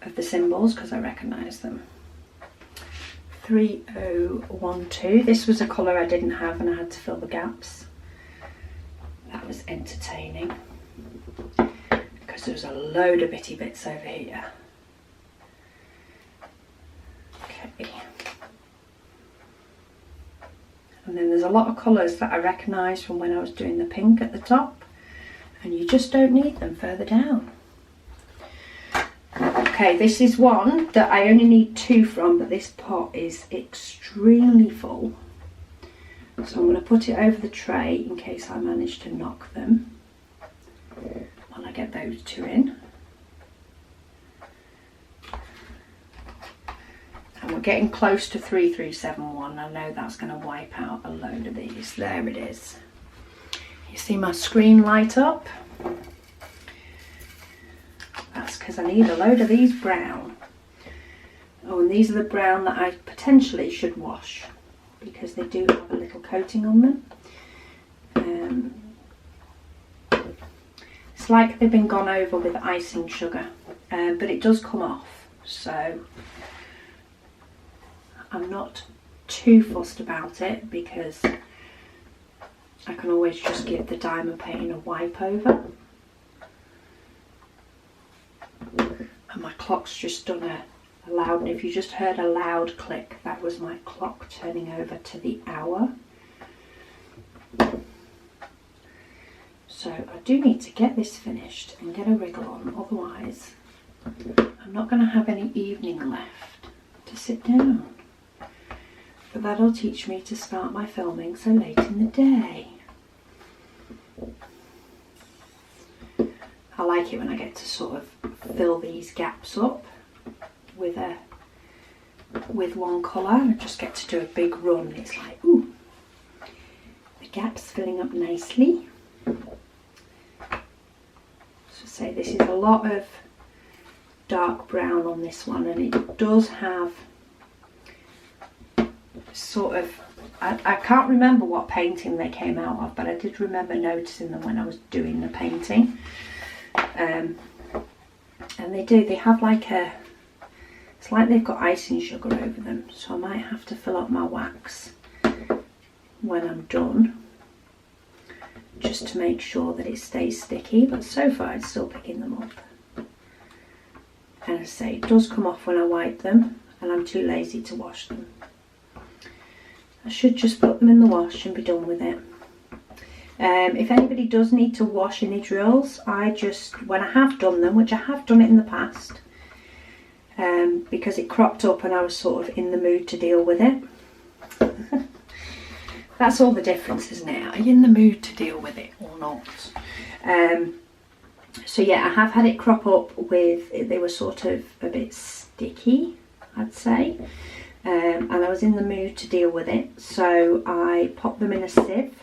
of the symbols because I recognise them. 3012. This was a colour I didn't have and I had to fill the gaps. That was entertaining because there was a load of bitty bits over here. Okay. And then there's a lot of colours that I recognise from when I was doing the pink at the top, and you just don't need them further down. Okay, this is one that I only need two from, but this pot is extremely full. So I'm going to put it over the tray in case I manage to knock them while I get those two in. And we're getting close to 3371. I know that's going to wipe out a load of these. There it is. You see my screen light up? That's because I need a load of these brown. Oh, and these are the brown that I potentially should wash because they do have a little coating on them. It's like they've been gone over with icing sugar, but it does come off, so I'm not too fussed about it because I can always just give the diamond painting a wipe over. And my clock's just done a loud, and if you just heard a loud click, that was my clock turning over to the hour. So I do need to get this finished and get a wriggle on, otherwise I'm not going to have any evening left to sit down. But that'll teach me to start my filming so late in the day. I like it when I get to sort of fill these gaps up with one colour. I just get to do a big run. It's like, ooh, the gap's filling up nicely. So say this is a lot of dark brown on this one, and it does have sort of I can't remember what painting they came out of, but I did remember noticing them when I was doing the painting. And they have like it's like they've got icing sugar over them, so I might have to fill up my wax when I'm done, just to make sure that it stays sticky, but so far it's still picking them up. And as I say, it does come off when I wipe them, and I'm too lazy to wash them. I should just put them in the wash and be done with it. If anybody does need to wash any drills, when I have done them, which I have done it in the past, because it cropped up and I was sort of in the mood to deal with it. That's all the difference, isn't it? Are you in the mood to deal with it or not? So yeah, I have had it crop up with, they were sort of a bit sticky, I'd say. And I was in the mood to deal with it, so I popped them in a sieve.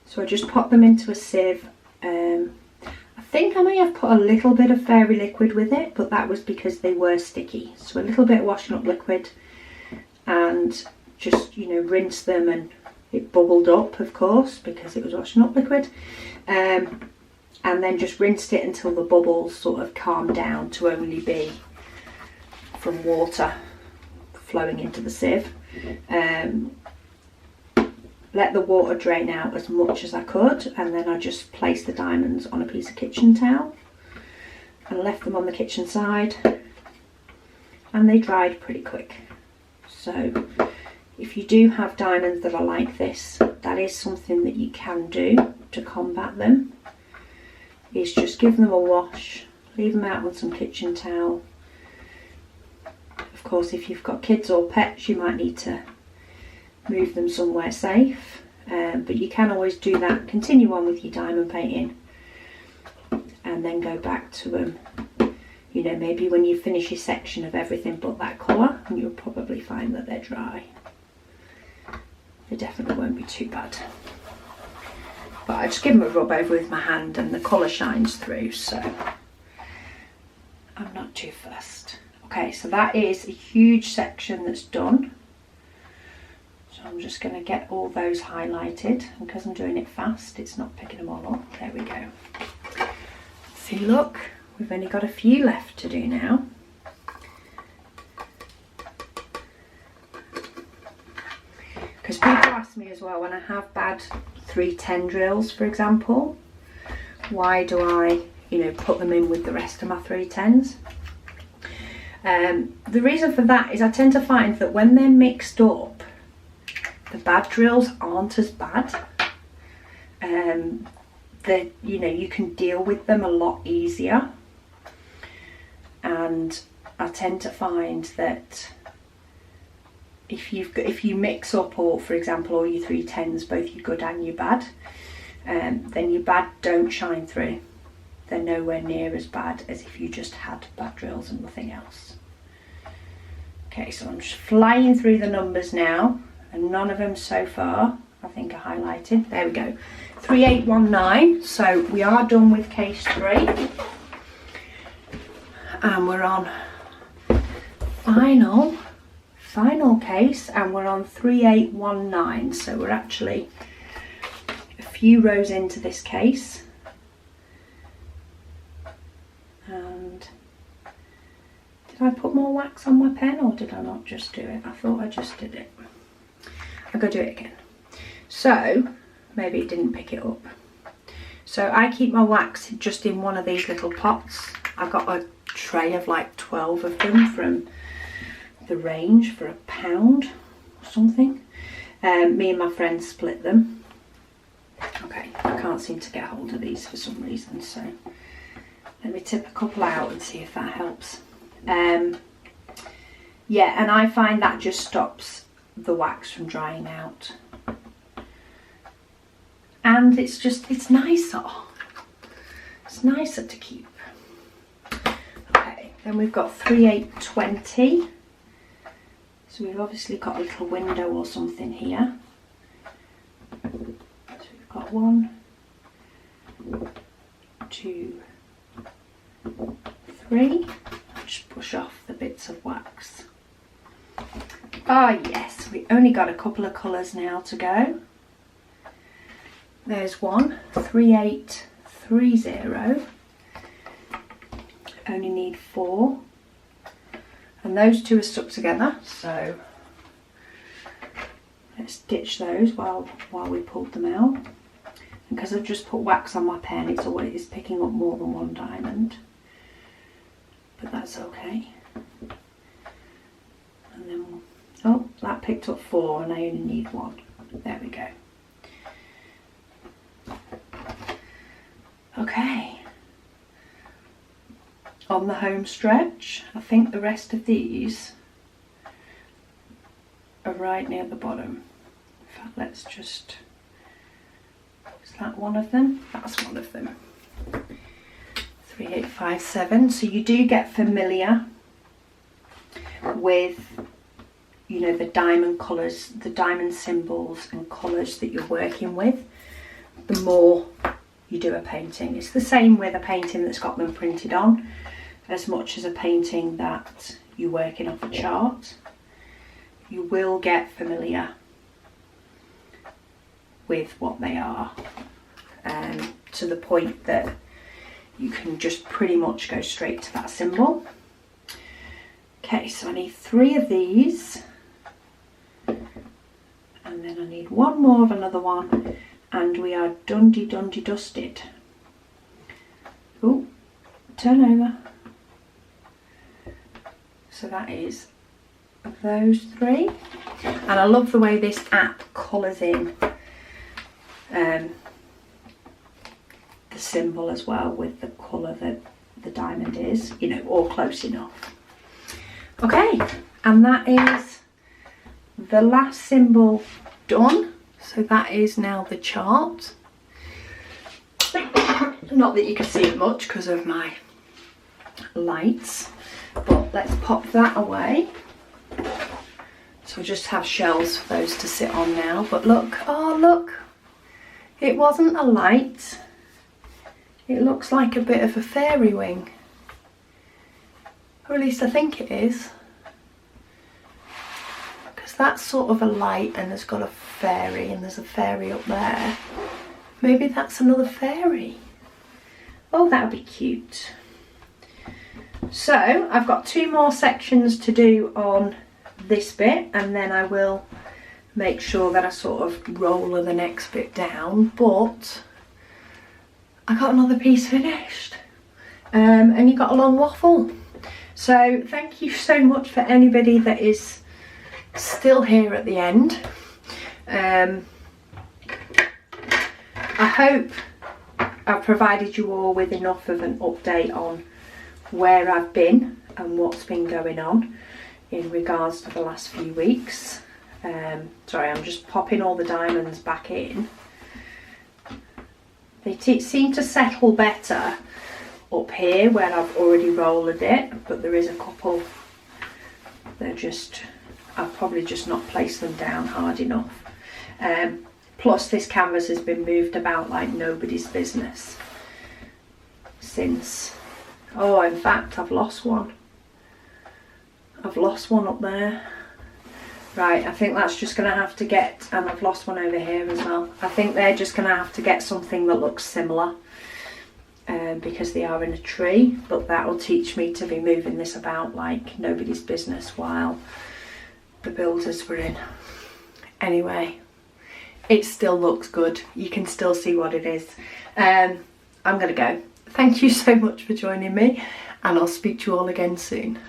So I just popped them into a sieve. I think I may have put a little bit of fairy liquid with it, but that was because they were sticky. So a little bit of washing up liquid, and just, you know, rinse them, and it bubbled up, of course, because it was washing up liquid. And then just rinsed it until the bubbles sort of calmed down to only be from water flowing into the sieve. Let the water drain out as much as I could, and then I just placed the diamonds on a piece of kitchen towel and left them on the kitchen side, and they dried pretty quick. So if you do have diamonds that are like this, that is something that you can do to combat them, is just give them a wash, leave them out on some kitchen towel. Of course, if you've got kids or pets, you might need to move them somewhere safe, but you can always do that, continue on with your diamond painting, and then go back to them, you know, maybe when you finish your section of everything but that colour, and you'll probably find that they're dry. They definitely won't be too bad. But I just give them a rub over with my hand and the colour shines through, so I'm not too fussed. Okay, so that is a huge section that's done. So I'm just going to get all those highlighted, and because I'm doing it fast, it's not picking them all up. There we go. See, look, we've only got a few left to do now. Because people ask me as well, when I have bad 310 drills, for example, why do I, you know, put them in with the rest of my 310s? The reason for that is I tend to find that when they're mixed up, the bad drills aren't as bad. That, you know, you can deal with them a lot easier. And I tend to find that if you mix up, or for example, all your 310s, both your good and your bad, then your bad don't shine through. They're nowhere near as bad as if you just had bad drills and nothing else. Okay, so I'm just flying through the numbers now, and none of them so far I think are highlighted. There we go, 3819. So we are done with case 3, and we're on final case, and we're on 3819. So we're actually a few rows into this case. And did I put more wax on my pen, or did I not just do it? I thought I just did it. I'll go do it again. So maybe it didn't pick it up. So I keep my wax just in one of these little pots. I got a tray of like 12 of them from the range for £1 or something. Me and my friend split them. Okay, I can't seem to get hold of these for some reason, so let me tip a couple out and see if that helps. Yeah, and I find that just stops the wax from drying out. And it's nicer. It's nicer to keep. Okay, then we've got 3820. So we've obviously got a little window or something here. So we've got 1, 2, 3. I'll just push off the bits of wax. Ah yes, we only got a couple of colours now to go. There's one, 3830. Only need 4. And those two are stuck together, so let's ditch those while we pulled them out. And because I've just put wax on my pen, it's always picking up more than one diamond. But that's okay. And then oh, that picked up 4 and I only need 1. There we go. Okay. On the home stretch, I think the rest of these are right near the bottom. In fact, let's just, is that one of them? That's one of them. 3857. So you do get familiar with, you know, the diamond colours, the diamond symbols and colours that you're working with, the more you do a painting. It's the same with a painting that's got them printed on, as much as a painting that you're working off a chart. You will get familiar with what they are, to the point that you can just pretty much go straight to that symbol. Okay, so I need 3 of these, and then I need 1 more of another one, and we are dusted. Oh, turn over. So that is those 3, and I love the way this app colours in the symbol as well with the colour that the diamond is, you know, or close enough. Okay, and that is the last symbol done. So that is now the chart. Not that you can see it much because of my lights, but let's pop that away. So I just have shelves for those to sit on now. But look, oh look, it wasn't a light. It looks like a bit of a fairy wing. Or at least I think it is. Because that's sort of a light and it's got a fairy, and there's a fairy up there. Maybe that's another fairy. Oh, that would be cute. So I've got 2 more sections to do on this bit, and then I will make sure that I sort of roller the next bit down, but I got another piece finished, and you got a long waffle. So thank you so much for anybody that is still here at the end. I hope I've provided you all with enough of an update on where I've been and what's been going on in regards to the last few weeks. Sorry, I'm just popping all the diamonds back in. They seem to settle better up here where I've already rolled it, but there is a couple that just, I've probably just not placed them down hard enough. Plus this canvas has been moved about like nobody's business since, oh, in fact I've lost one. I've lost one up there. Right, I think that's just going to have to get, and I've lost one over here as well. I think they're just going to have to get something that looks similar, because they are in a tree, but that will teach me to be moving this about like nobody's business while the builders were in. Anyway, it still looks good. You can still see what it is. I'm going to go. Thank you so much for joining me, and I'll speak to you all again soon.